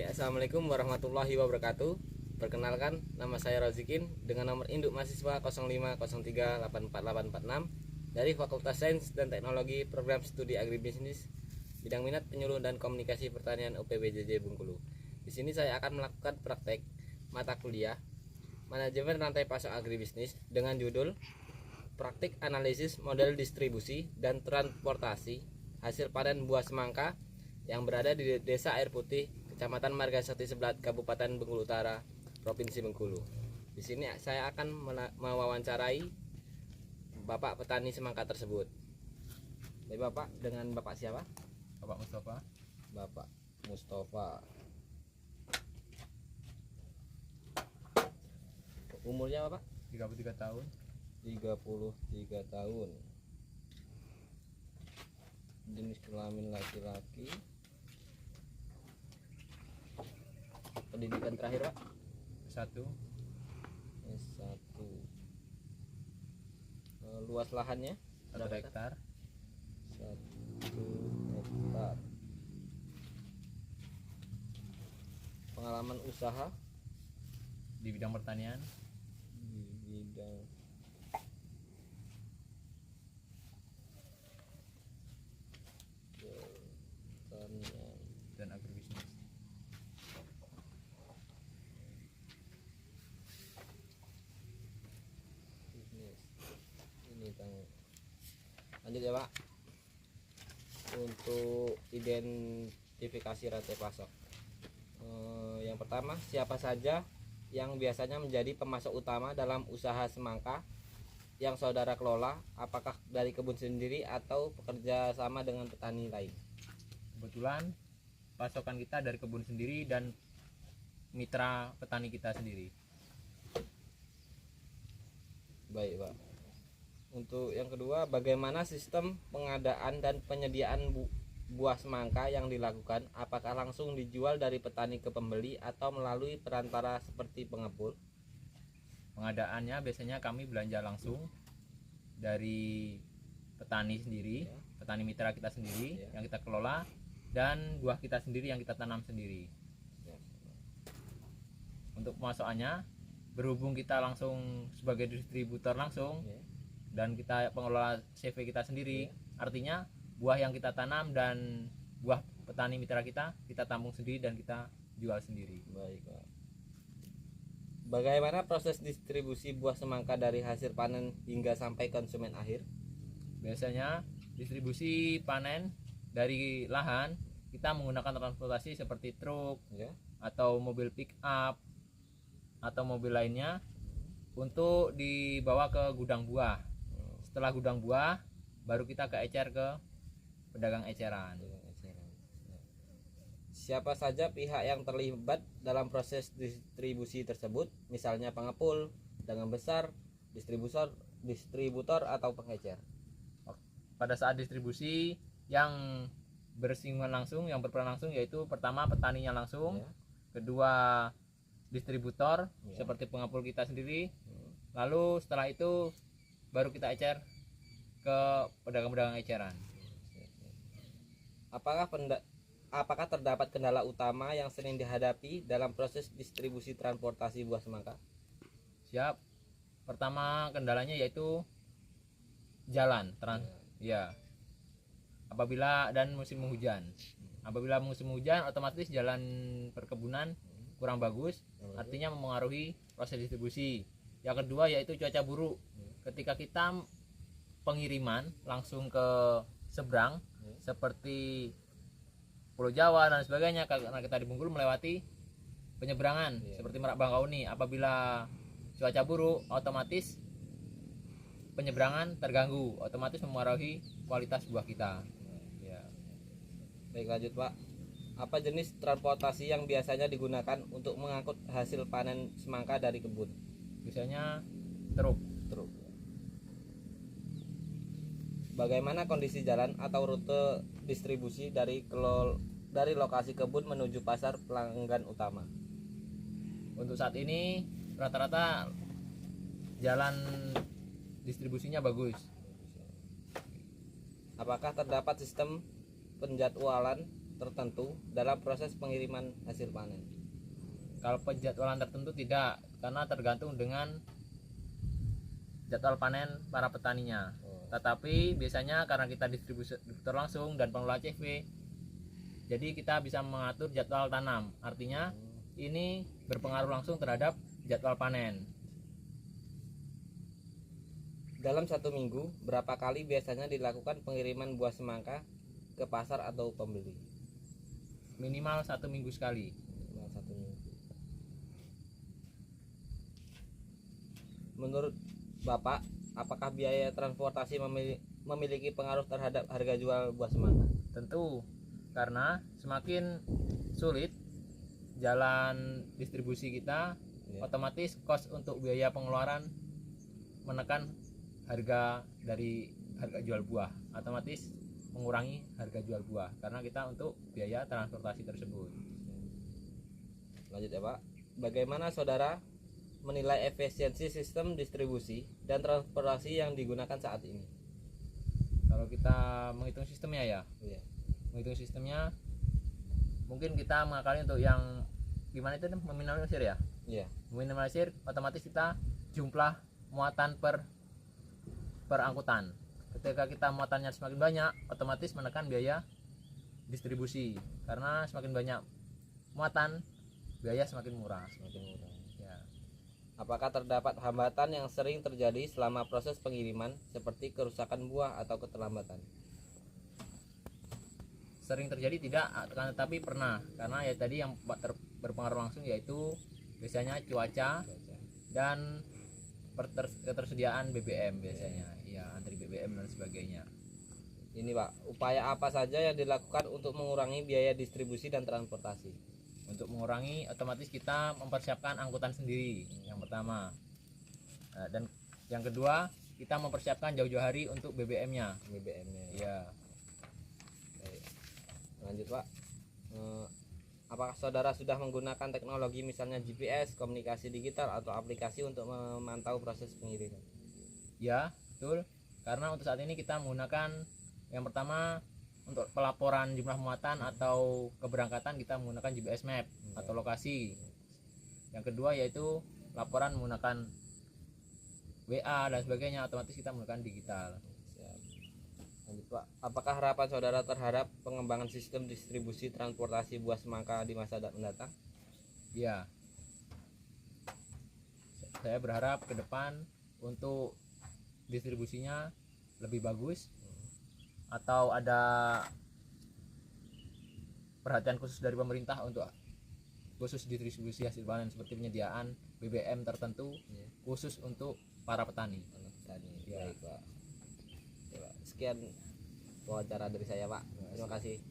Assalamualaikum warahmatullahi wabarakatuh. Perkenalkan, nama saya Rozikin dengan nomor induk mahasiswa 0503848846 dari Fakultas Sains dan Teknologi Program Studi Agribisnis bidang minat penyuluh dan komunikasi pertanian UPBJJ Bengkulu. Di sini saya akan melakukan praktek mata kuliah Manajemen Rantai Pasok Agribisnis dengan judul Praktik Analisis Model Distribusi dan Transportasi Hasil Panen Buah Semangka yang berada di Desa Air Putih, Kecamatan Margasakti Sebelat, Kabupaten Bengkulu Utara, Provinsi Bengkulu. Di sini saya akan mewawancarai Bapak petani semangka tersebut. Baik Bapak, dengan Bapak siapa? Bapak Mustafa. Bapak Mustafa. Umurnya Bapak? 33 tahun. 33 tahun. Jenis kelamin laki-laki. Pendidikan terakhir Pak? S1. Luas lahannya 1 hektar. 1 hektar. Pengalaman usaha Di bidang pertanian. di bidang pertanian Dan agribisnis. bisnis. Ini lanjut ya Pak. Untuk identifikasi rantai pasok, yang pertama, siapa saja yang biasanya menjadi pemasok utama dalam usaha semangka yang saudara kelola? Apakah dari kebun sendiri atau bekerja sama dengan petani lain? Kebetulan pasokan kita dari kebun sendiri dan mitra petani kita sendiri. Baik Pak. Untuk yang kedua, bagaimana sistem pengadaan dan penyediaan buah semangka yang dilakukan? Apakah langsung dijual dari petani ke pembeli atau melalui perantara seperti pengepul? Pengadaannya biasanya kami belanja langsung dari petani sendiri, Ya. petani mitra kita sendiri Ya. yang kita kelola, dan buah kita sendiri yang kita tanam sendiri. Ya. Untuk pemasokannya, berhubung kita langsung sebagai distributor langsung, Ya. dan kita pengelola CV kita sendiri, artinya buah yang kita tanam dan buah petani mitra kita tampung sendiri dan kita jual sendiri. Baik Pak. Bagaimana proses distribusi buah semangka dari hasil panen hingga sampai konsumen akhir? Biasanya distribusi panen dari lahan kita menggunakan transportasi seperti truk Ya. atau mobil pick up atau mobil lainnya untuk dibawa ke gudang buah. Setelah gudang buah baru kita ecer ke pedagang eceran. Siapa saja pihak yang terlibat dalam proses distribusi tersebut, misalnya pengepul, pedagang besar, distributor atau pengecer? Pada saat distribusi yang bersinggungan langsung, yang berperan langsung yaitu pertama petaninya langsung, Ya. kedua distributor Ya. seperti pengepul kita sendiri, lalu setelah itu baru kita ecer ke pedagang-pedagang eceran. Apakah terdapat kendala utama yang sering dihadapi dalam proses distribusi transportasi buah semangka? Siap. Pertama kendalanya yaitu jalan ya. Apabila dan musim hujan. Apabila musim hujan otomatis jalan perkebunan kurang bagus, artinya mempengaruhi proses distribusi. Yang kedua yaitu cuaca buruk. Ketika kita pengiriman langsung ke seberang seperti Pulau Jawa dan sebagainya, karena kita di Bengkulu melewati penyeberangan seperti Merak Bangkauni. Apabila cuaca buruk otomatis penyeberangan terganggu, otomatis mempengaruhi kualitas buah kita. Ya. Baik, lanjut Pak. Apa jenis transportasi yang biasanya digunakan untuk mengangkut hasil panen semangka dari kebun? Biasanya truk. Bagaimana kondisi jalan atau rute distribusi dari lokasi kebun menuju pasar pelanggan utama? Untuk saat ini rata-rata jalan distribusinya bagus. Apakah terdapat sistem penjadwalan tertentu dalam proses pengiriman hasil panen? Kalau penjadwalan tertentu tidak, karena tergantung dengan jadwal panen para petaninya. Tetapi biasanya karena kita distributor langsung dan pengelola CV, jadi kita bisa mengatur jadwal tanam. Artinya ini berpengaruh langsung terhadap jadwal panen. Dalam 1 minggu, berapa kali biasanya dilakukan pengiriman buah semangka ke pasar atau pembeli? Minimal 1 minggu sekali. Dalam 1 minggu. Menurut Bapak, apakah biaya transportasi memiliki pengaruh terhadap harga jual buah semangka? Tentu, karena semakin sulit jalan distribusi kita, otomatis cost untuk biaya pengeluaran menekan harga dari harga jual buah, otomatis mengurangi harga jual buah karena kita untuk biaya transportasi tersebut. Lanjut ya Pak, bagaimana saudara menilai efisiensi sistem distribusi dan transportasi yang digunakan saat ini? Kalau kita menghitung sistemnya ya, Iya. menghitung sistemnya mungkin kita mengakali untuk yang gimana itu meminimalisir ya. Iya. Meminimalisir otomatis kita jumlah muatan per angkutan. Ketika kita muatannya semakin banyak, otomatis menekan biaya distribusi karena semakin banyak muatan biaya semakin murah. Ya. Apakah terdapat hambatan yang sering terjadi selama proses pengiriman seperti kerusakan buah atau keterlambatan? Sering terjadi tidak, tetapi pernah, karena ya tadi yang berpengaruh langsung yaitu biasanya cuaca dan ketersediaan BBM biasanya, ya antri BBM dan sebagainya. Ini Pak, upaya apa saja yang dilakukan untuk mengurangi biaya distribusi dan transportasi? Untuk mengurangi, otomatis kita mempersiapkan angkutan sendiri yang pertama. Dan yang kedua, kita mempersiapkan jauh-jauh hari untuk BBM-nya. Ya. Baik. Lanjut Pak, apakah saudara sudah menggunakan teknologi misalnya GPS, komunikasi digital atau aplikasi untuk memantau proses pengiriman? Ya, betul. Karena untuk saat ini kita menggunakan yang pertama untuk pelaporan jumlah muatan atau keberangkatan kita menggunakan GPS map atau lokasi. Yang kedua yaitu laporan menggunakan WA dan sebagainya, otomatis kita menggunakan digital. Siap. Lanjut Pak, apakah harapan saudara terhadap pengembangan sistem distribusi transportasi buah semangka di masa mendatang? Ya, saya berharap ke depan untuk distribusinya lebih bagus, atau ada perhatian khusus dari pemerintah untuk khusus distribusi hasil panen seperti penyediaan BBM tertentu khusus untuk para petani. Ya. Baik Pak. Sekian wawancara dari saya Pak. Terima kasih.